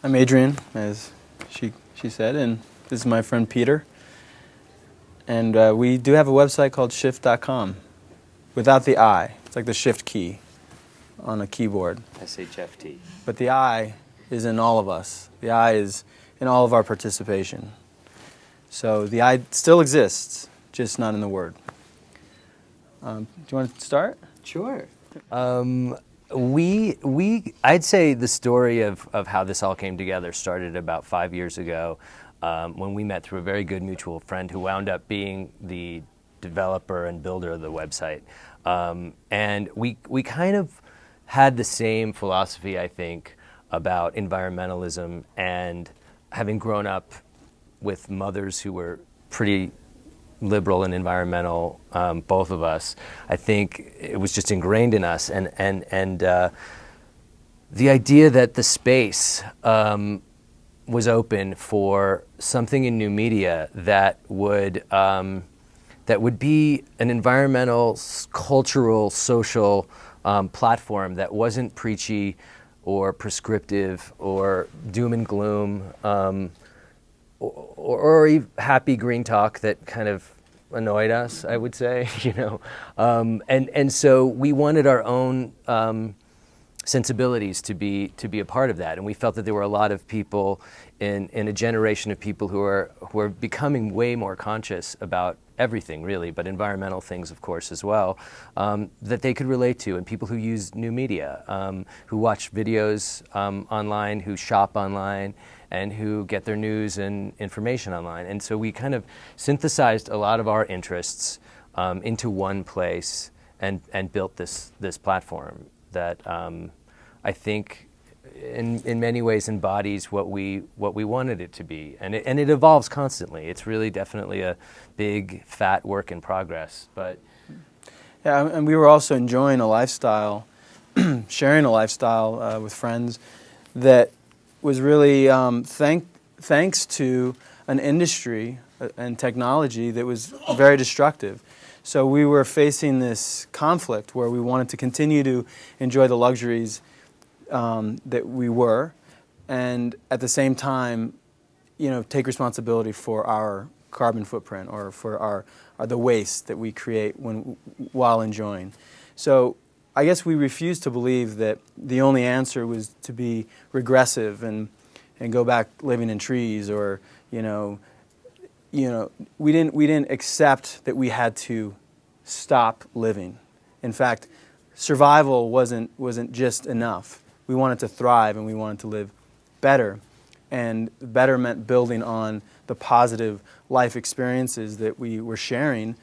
I'm Adrian, as she said, and this is my friend Peter. And we do have a website called shift.com, without the I. It's like the shift key on a keyboard. SHFT. But the I is in all of us. The I is in all of our participation. So the I still exists, just not in the word. Do you want to start? Sure. I'd say the story of how this all came together started about 5 years ago when we met through a very good mutual friend who wound up being the developer and builder of the website. And we kind of had the same philosophy, I think, about environmentalism, and having grown up with mothers who were pretty liberal and environmental, both of us, I think it was just ingrained in us, and the idea that the space was open for something in new media that would be an environmental, cultural, social platform that wasn't preachy or prescriptive or doom and gloom, or even happy green talk that kind of annoyed us, I would say, and so we wanted our own sensibilities to be a part of that, and we felt that there were a lot of people in a generation of people who are becoming way more conscious about everything, really, but environmental things, of course, as well, that they could relate to, and people who use new media, who watch videos online, who shop online, and who get their news and information online. And so we kind of synthesized a lot of our interests into one place and built this platform that I think in many ways embodies what we wanted it to be. And it evolves constantly. It's really definitely a big, fat work in progress. But yeah, and we were also enjoying a lifestyle, sharing a lifestyle with friends that was really thanks to an industry and technology that was very destructive. So we were facing this conflict where we wanted to continue to enjoy the luxuries that we were, and at the same time, take responsibility for our carbon footprint or for the waste that we create while enjoying. So I guess we refused to believe that the only answer was to be regressive and go back living in trees, or we didn't accept that we had to stop living. In fact, survival wasn't just enough. We wanted to thrive, and we wanted to live better, and better meant building on the positive life experiences that we were sharing,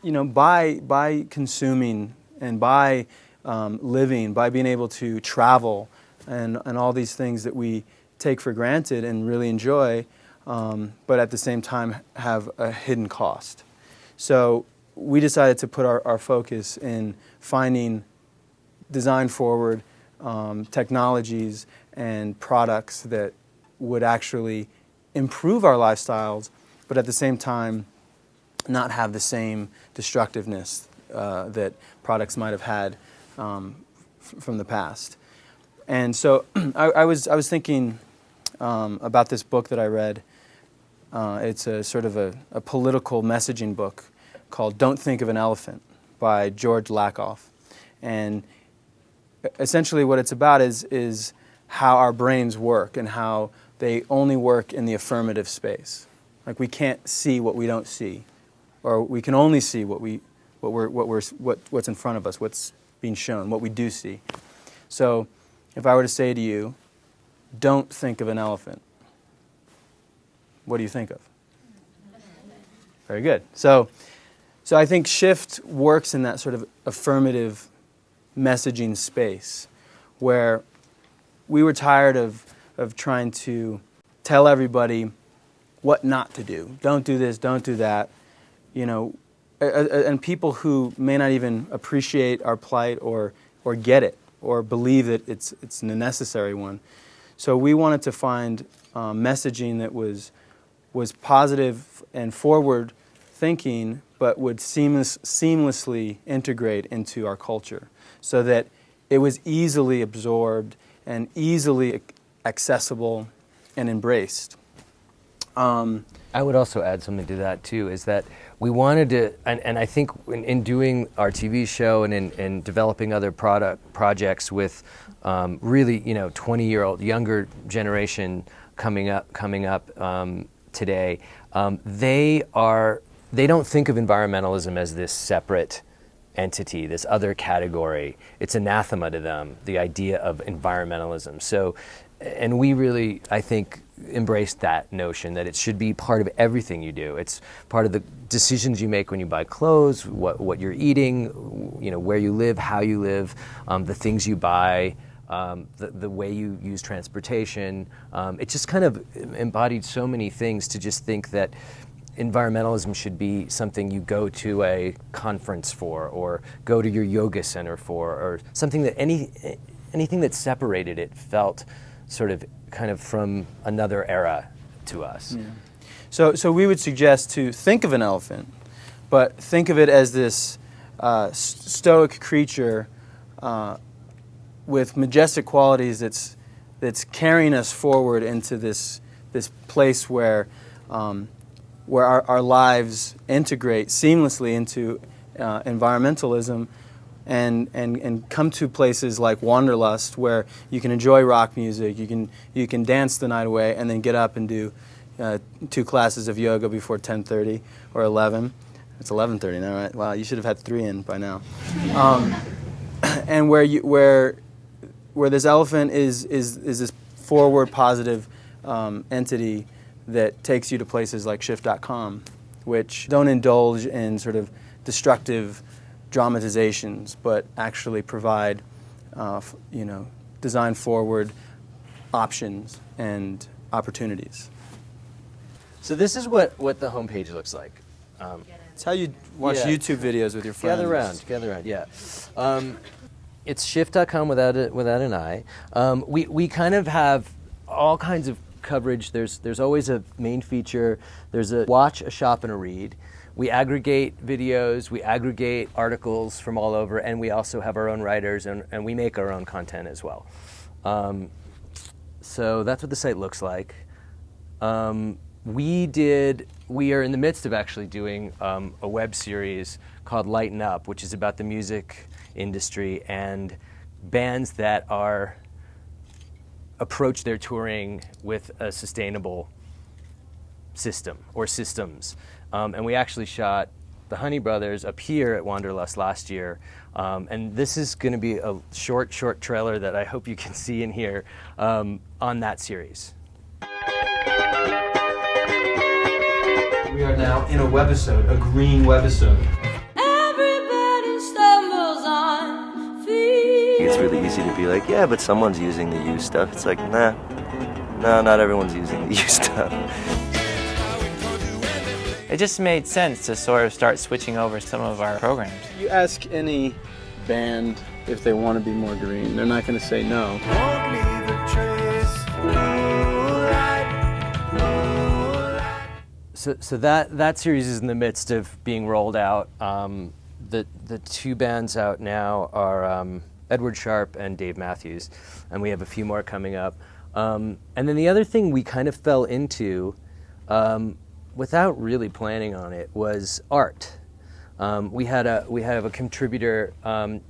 by consuming and by living, by being able to travel and all these things that we take for granted and really enjoy, but at the same time have a hidden cost. So we decided to put our focus in finding design-forward technologies and products that would actually improve our lifestyles, but at the same time not have the same destructiveness that products might have had from the past. And so I was thinking about this book that I read. It's a sort of a political messaging book called Don't Think of an Elephant by George Lakoff. And essentially what it's about is how our brains work and how they only work in the affirmative space. Like, we can't see what we don't see, or we can only see what's in front of us, what's being shown, what we do see. So if I were to say to you, don't think of an elephant, what do you think of? Very good. So I think Shift works in that sort of affirmative messaging space where we were tired of trying to tell everybody what not to do. Don't do this, don't do that. And people who may not even appreciate our plight or get it or believe that it's a necessary one. So we wanted to find messaging that was positive and forward thinking, but would seamlessly integrate into our culture, so that it was easily absorbed and easily accessible and embraced. I would also add something to that too, is that we wanted to, and I think in doing our TV show and in developing other projects with really 20-year-old younger generation coming up today, they don't think of environmentalism as this separate entity, this other category. It's anathema to them, the idea of environmentalism. So, and we really, I think, embraced that notion that it should be part of everything you do. It's part of the decisions you make when you buy clothes, what you're eating, where you live, how you live, the things you buy, the way you use transportation. It just kind of embodied so many things to just think that environmentalism should be something you go to a conference for, or go to your yoga center for, or something that anything that separated it felt sort of kind of from another era to us. Yeah. So we would suggest to think of an elephant, but think of it as this stoic creature with majestic qualities that's carrying us forward into this place where our lives integrate seamlessly into environmentalism, and come to places like Wanderlust, where you can enjoy rock music, you can dance the night away, and then get up and do 2 classes of yoga before 10:30 or 11. It's 11:30 now, right? Wow, you should have had 3 in by now. And where this elephant is this forward positive entity that takes you to places like shift.com, which don't indulge in sort of destructive dramatizations, but actually provide, design-forward options and opportunities. So this is what the homepage looks like. It's how you watch YouTube videos with your friends. Gather around, yeah. It's shift.com without an I. We kind of have all kinds of coverage. There's always a main feature. There's a watch, a shop, and a read. We aggregate videos, we aggregate articles from all over, and we also have our own writers, and we make our own content as well. So that's what the site looks like. We are in the midst of actually doing a web series called Lighten Up, which is about the music industry and bands that approach their touring with a sustainable system or systems. And we actually shot the Honey Brothers up here at Wanderlust last year. And this is going to be a short trailer that I hope you can see in here on that series. We are now in a webisode, a green webisode. Everybody stumbles on feet. It's really easy to be like, yeah, but someone's using the used stuff. It's like, nah, not everyone's using the used stuff. It just made sense to sort of start switching over some of our programs. You ask any band if they want to be more green, they're not going to say no. Won't leave a trace. So that series is in the midst of being rolled out. The 2 bands out now are Edward Sharp and Dave Matthews, and we have a few more coming up. And then the other thing we kind of fell into, without really planning on it, was art. We have a contributor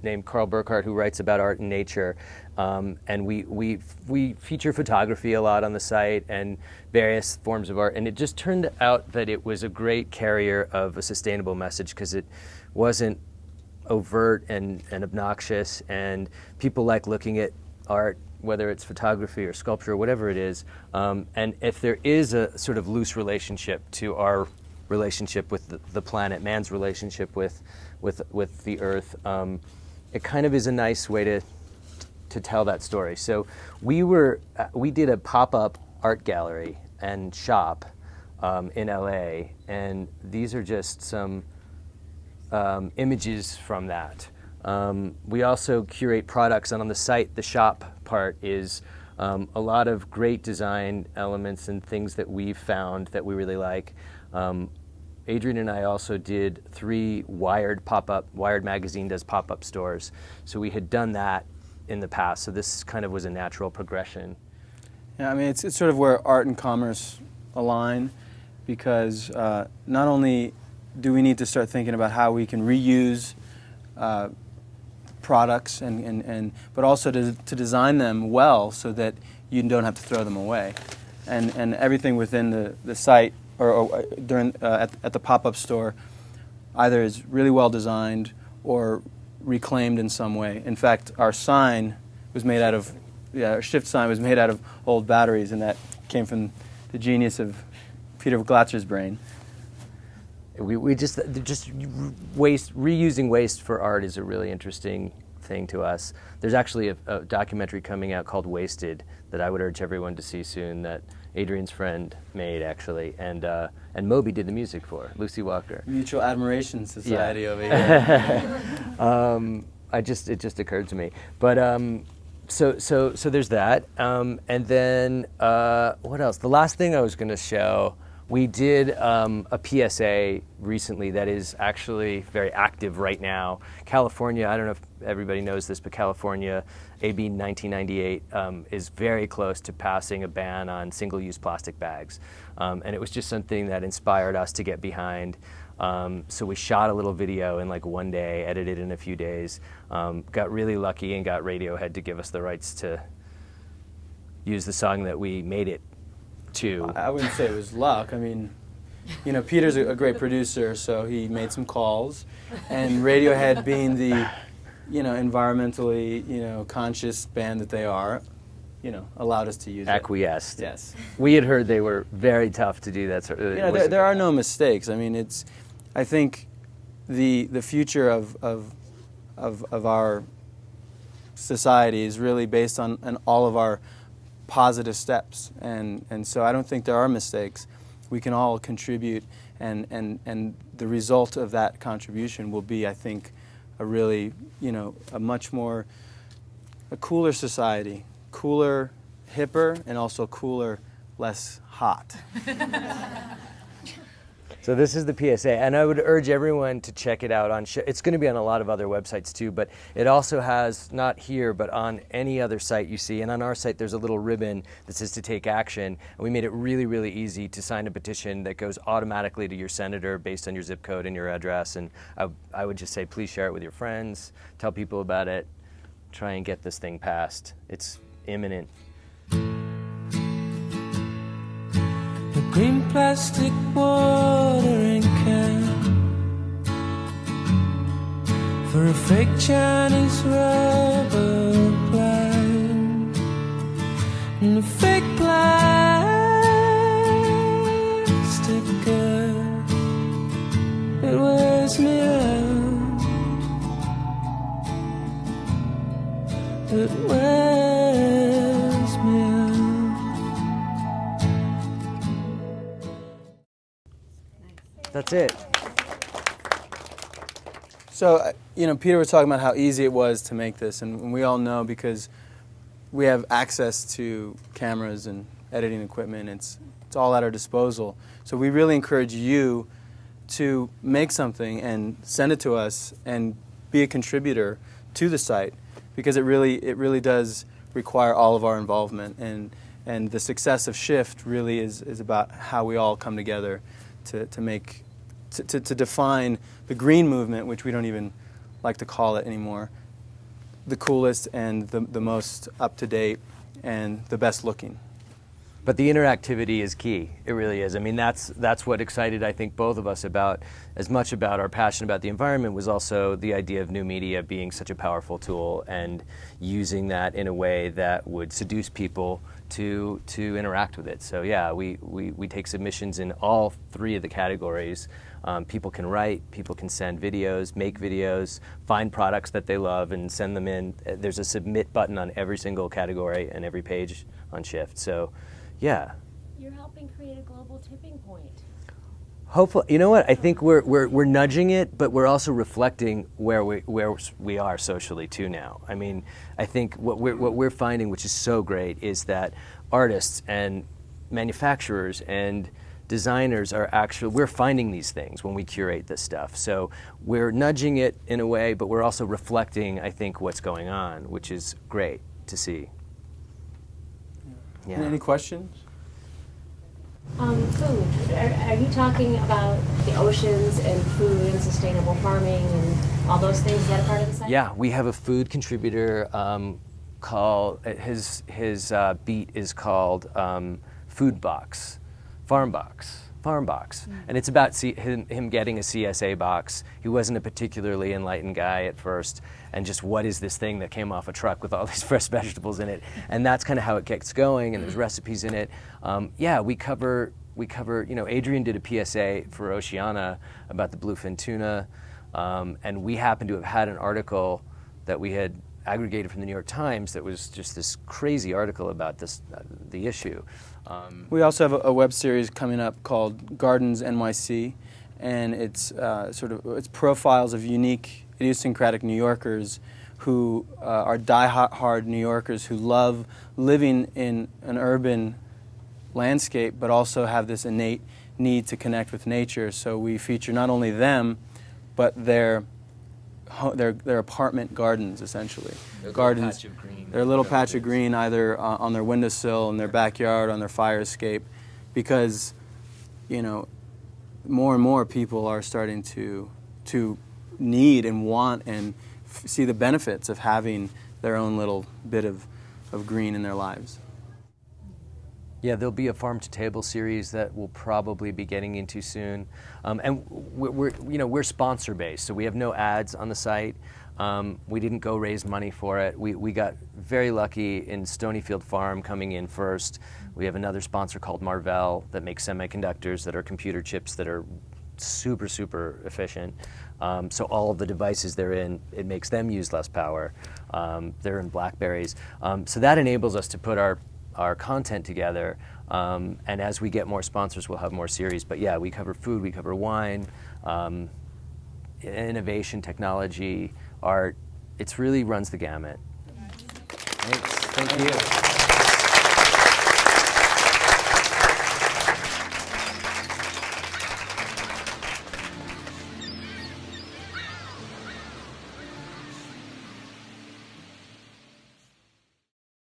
named Carl Burkhart who writes about art and nature, and we feature photography a lot on the site and various forms of art. And it just turned out that it was a great carrier of a sustainable message because it wasn't overt and obnoxious, and people like looking at art, whether it's photography or sculpture or whatever it is. And if there is a sort of loose relationship to our relationship with the planet, man's relationship with the earth, it kind of is a nice way to tell that story. So we did a pop-up art gallery and shop in LA, and these are just some images from that. We also curate products, and on the site, the shop part is a lot of great design elements and things that we've found that we really like. Adrian and I also did 3 Wired magazine does pop-up stores. So we had done that in the past, so this kind of was a natural progression. Yeah, I mean, it's sort of where art and commerce align, because not only do we need to start thinking about how we can reuse products, but also to design them well so that you don't have to throw them away. And everything within the site or during at the pop-up store either is really well designed or reclaimed in some way. In fact, our sign was made out of, our shift sign was made out of old batteries, and that came from the genius of Peter Glatzer's brain. We just reusing waste for art is a really interesting thing to us. There's actually a documentary coming out called Wasted that I would urge everyone to see soon, that Adrian's friend made, actually, and Moby did the music for, Lucy Walker. Mutual Admiration Society over here. It just occurred to me. But so there's that, and then what else? The last thing I was going to show, we did a PSA recently that is actually very active right now. California, I don't know if everybody knows this, but California, AB 1998, is very close to passing a ban on single-use plastic bags. And it was just something that inspired us to get behind. So we shot a little video in like one day, edited in a few days, got really lucky and got Radiohead to give us the rights to use the song that we made it to. I wouldn't say it was luck. I mean, you know, Peter's a great producer, so he made some calls, and Radiohead, being the, you know, environmentally, you know, conscious band that they are, you know, allowed us to use Acquiesced. it. Yes. We had heard they were very tough to do that. Sort of, You know, there are no mistakes. I mean, I think the future of our society is really based on all of our positive steps, and so I don't think there are mistakes. We can all contribute, and the result of that contribution will be, I think, a really, you know, a cooler society, cooler, hipper, and also cooler, less hot. So this is the PSA, and I would urge everyone to check it out. It's going to be on a lot of other websites too, but it also has, not here, but on any other site you see, and on our site there's a little ribbon that says to take action, and we made it really, really easy to sign a petition that goes automatically to your senator based on your zip code and your address, and I would just say please share it with your friends, tell people about it, try and get this thing passed. It's imminent. Green plastic watering can for a fake Chinese rubber plant and a fake plastic girl. It wears me out. It wears me out. That's it. So, you know, Peter was talking about how easy it was to make this, and we all know because we have access to cameras and editing equipment. It's all at our disposal. So we really encourage you to make something and send it to us and be a contributor to the site, because it really does require all of our involvement, and the success of Shift really is about how we all come together to define the green movement, which we don't even like to call it anymore, the coolest and the most up-to-date and the best looking. But the interactivity is key. It really is. I mean, that's what excited, I think, both of us about, as much about our passion about the environment, was also the idea of new media being such a powerful tool and using that in a way that would seduce people to interact with it. So yeah, we take submissions in all three of the categories. People can write, people can send videos, make videos, find products that they love and send them in. There's a submit button on every single category and every page on Shift. So yeah. You're helping create a global tipping point. Hopefully, you know what? I think we're nudging it, but we're also reflecting where we are socially too now. I mean, I think what we're finding, which is so great, is that artists and manufacturers and designers are actually, we're finding these things when we curate this stuff. So we're nudging it in a way, but we're also reflecting, I think, what's going on, which is great to see. Yeah. Any questions? Food. Are you talking about the oceans and food and sustainable farming and all those things? Is that a part of the site? Yeah, we have a food contributor called, his beat is called Food Box, Farm Box. And it's about him getting a CSA box. He wasn't a particularly enlightened guy at first, and just what is this thing that came off a truck with all these fresh vegetables in it? And that's kind of how it gets going, and there's recipes in it. Yeah, we cover, you know, Adrian did a PSA for Oceana about the bluefin tuna, and we happen to have had an article that we had aggregated from the New York Times that was just this crazy article about this, the issue. We also have a web series coming up called Gardens NYC, and it's it's profiles of unique, idiosyncratic New Yorkers who are die-hard New Yorkers who love living in an urban landscape, but also have this innate need to connect with nature. So we feature not only them, but their apartment gardens, essentially. Gardens. They're a little patch of green, either on their windowsill, in their backyard, on their fire escape, because, you know, more and more people are starting to need and want and see the benefits of having their own little bit of green in their lives. Yeah, there'll be a farm to table series that we'll probably be getting into soon, and we're sponsor based, so we have no ads on the site. We didn't go raise money for it. We got very lucky in Stonyfield Farm coming in first. We have another sponsor called Marvell that makes semiconductors that are computer chips that are super efficient. So all of the devices they're in, it makes them use less power. They're in Blackberries, so that enables us to put our content together, and as we get more sponsors, we'll have more series. But yeah, we cover food, we cover wine, innovation, technology, art. It really runs the gamut. Thanks. Thank you.